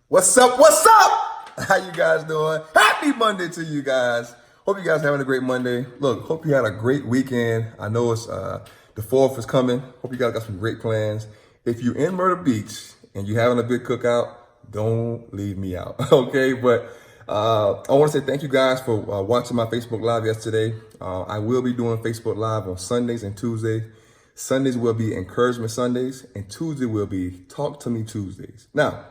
What's up? What's up? How you guys doing? Happy Monday to you guys. Hope you guys having a great Monday. Look, hope you had a great weekend. I know it's the 4th is coming. Hope you guys got some great plans. If you're in Myrtle Beach and you're having a big cookout, don't leave me out, okay? But I want to say thank you guys for watching my Facebook Live yesterday. I will be doing Facebook Live on Sundays and Tuesdays. Sundays will be Encouragement Sundays, and Tuesday will be Talk to Me Tuesdays. Now,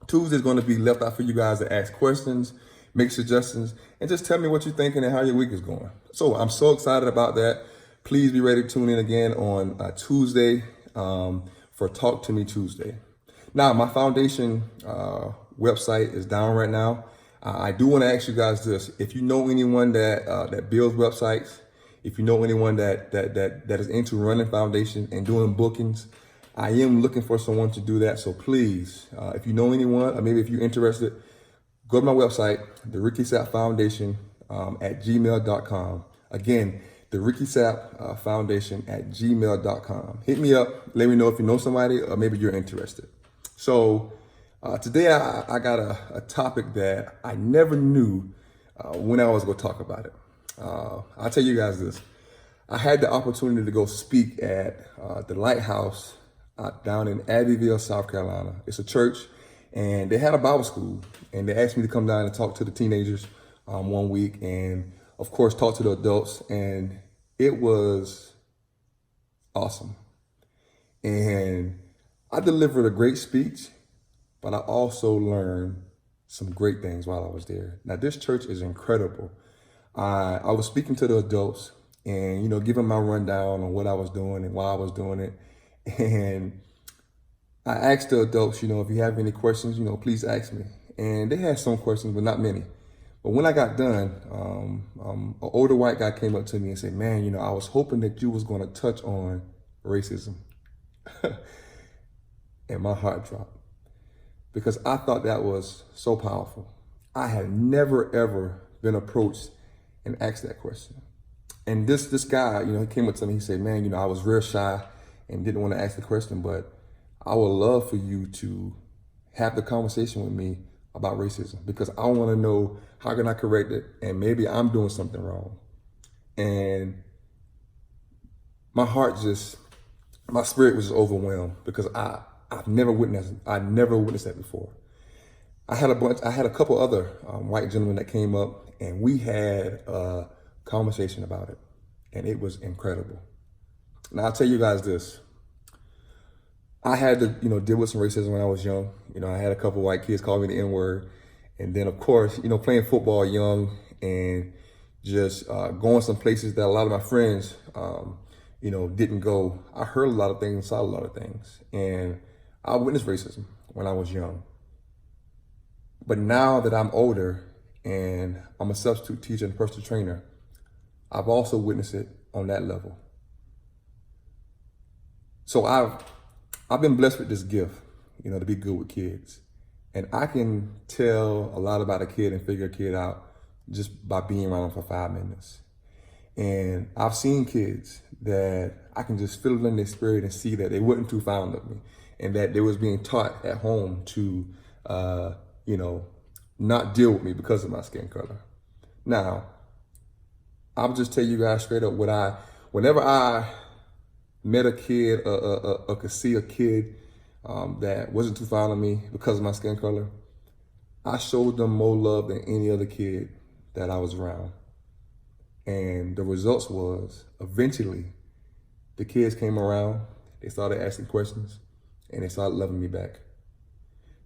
Tuesday is going to be left out for you guys to ask questions, make suggestions, and just tell me what you're thinking and how your week is going. So I'm so excited about that. Please be ready to tune in again on Tuesday for Talk to Me Tuesday. Now, my foundation website is down right now. I do want to ask you guys this: if you know anyone that builds websites, if you know anyone that is into running foundation and doing bookings, I am looking for someone to do that. So please, if you know anyone, or maybe if you're interested, go to my website, the Ricky Sapp Foundation at gmail.com. Again, the Ricky Sapp Foundation at gmail.com. Hit me up. Let me know if you know somebody or maybe you're interested. So today I got a topic that I never knew when I was going to talk about it. I'll tell you guys this. I had the opportunity to go speak at the Lighthouse down in Abbeville, South Carolina. It's a church, and they had a Bible school, and they asked me to come down and talk to the teenagers one week, and of course talk to the adults, and it was awesome. And I delivered a great speech, but I also learned some great things while I was there. Now, this church is incredible. I was speaking to the adults and, giving my rundown on what I was doing and why I was doing it. And I asked the adults, if you have any questions, please ask me. And they had some questions, but not many. But when I got done, an older white guy came up to me and said, man, I was hoping that you was going to touch on racism. And my heart dropped because I thought that was so powerful. I had never, ever been approached and asked that question. And this guy, he came up to me, he said, man, I was real shy and didn't want to ask the question, but I would love for you to have the conversation with me about racism because I want to know how can I correct it, and maybe I'm doing something wrong. And my spirit was just overwhelmed because I've never witnessed that before. I had a couple other white gentlemen that came up, and we had a conversation about it, and it was incredible. Now, I'll tell you guys this. I had to, deal with some racism when I was young. I had a couple white kids call me the N-word. And then, of course, playing football young and just going some places that a lot of my friends, didn't go. I heard a lot of things and saw a lot of things. And I witnessed racism when I was young. But now that I'm older and I'm a substitute teacher and personal trainer, I've also witnessed it on that level. So I've been blessed with this gift, to be good with kids. And I can tell a lot about a kid and figure a kid out just by being around them for 5 minutes. And I've seen kids that I can just feel it in their spirit and see that they wasn't too fond of me and that they was being taught at home to, not deal with me because of my skin color. Now, I'll just tell you guys straight up whenever I met a kid or could see a kid that wasn't too fond of me because of my skin color, I showed them more love than any other kid that I was around. And the results was eventually the kids came around, they started asking questions, and they started loving me back.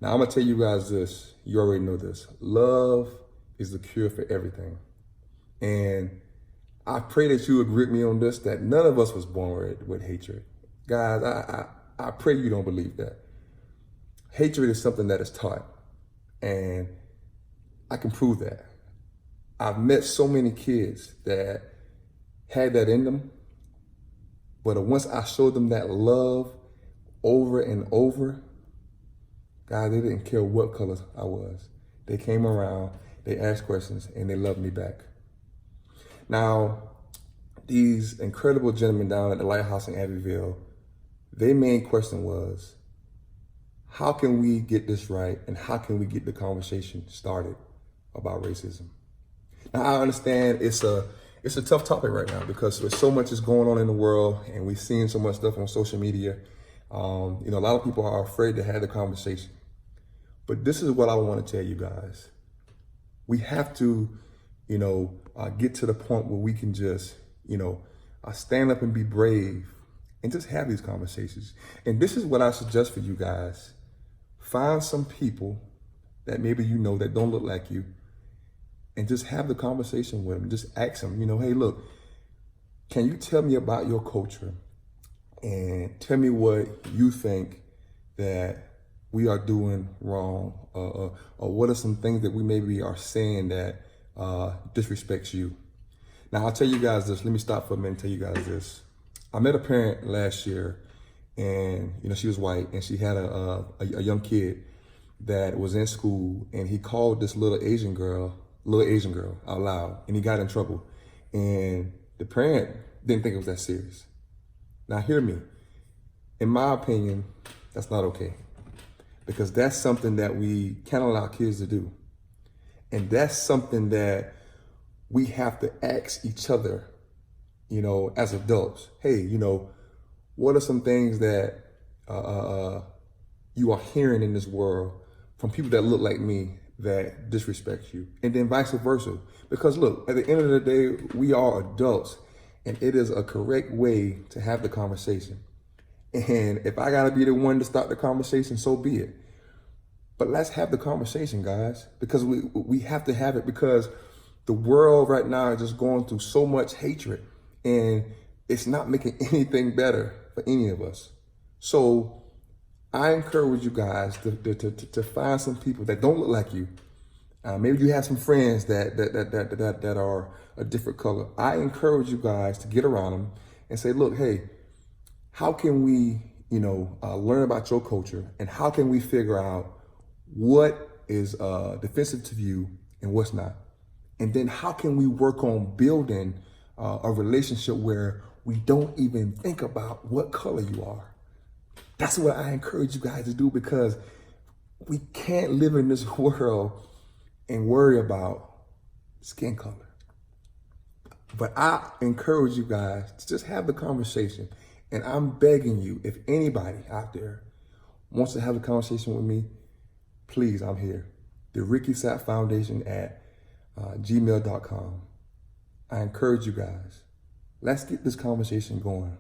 Now, I'm gonna tell you guys this, you already know this. Love is the cure for everything. And I pray that you agree with me on this, that none of us was born with hatred. Guys, I pray you don't believe that. Hatred is something that is taught, and I can prove that. I've met so many kids that had that in them, but once I showed them that love over and over, guys, they didn't care what color I was. They came around, they asked questions, and they loved me back. Now, these incredible gentlemen down at the Lighthouse in Abbeville, their main question was, how can we get this right, and how can we get the conversation started about racism? Now, I understand it's a tough topic right now because there's so much is going on in the world, and we've seen so much stuff on social media. A lot of people are afraid to have the conversation. But this is what I want to tell you guys. We have to, get to the point where we can just, stand up and be brave and just have these conversations. And this is what I suggest for you guys. Find some people that maybe that don't look like you, and just have the conversation with them. Just ask them, hey, look, can you tell me about your culture and tell me what you think that we are doing wrong, or what are some things that we maybe are saying that disrespects you? Now, I'll tell you guys this. Let me stop for a minute and tell you guys this. I met a parent last year, and she was white, and she had a young kid that was in school, and he called this little Asian girl out loud, and he got in trouble. And the parent didn't think it was that serious. Now, hear me. In my opinion, that's not okay, because that's something that we can't allow kids to do. And that's something that we have to ask each other, as adults. Hey, what are some things that you are hearing in this world from people that look like me that disrespect you? And then vice versa. Because look, at the end of the day, we are adults, and it is a correct way to have the conversation. And if I gotta be the one to start the conversation, so be it. But let's have the conversation, guys, because we have to have it, because the world right now is just going through so much hatred, and it's not making anything better for any of us. So I encourage you guys to find some people that don't look like you. Maybe you have some friends that are a different color. I encourage you guys to get around them and say, look, hey, how can we, learn about your culture, and how can we figure out what is defensive to you and what's not? And then how can we work on building a relationship where we don't even think about what color you are? That's what I encourage you guys to do, because we can't live in this world and worry about skin color. But I encourage you guys to just have the conversation. And I'm begging you, if anybody out there wants to have a conversation with me, please, I'm here. The Ricky Sapp Foundation at gmail.com. I encourage you guys, let's get this conversation going.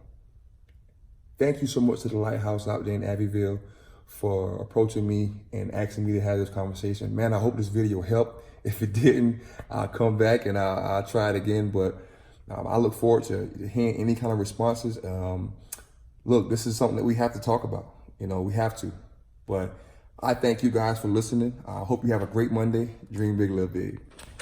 Thank you so much to the Lighthouse out there in Abbeville for approaching me and asking me to have this conversation. Man, I hope this video helped. If it didn't, I'll come back and I'll try it again. But I look forward to hearing any kind of responses. Look, this is something that we have to talk about. We have to. But I thank you guys for listening. I hope you have a great Monday. Dream big, live big.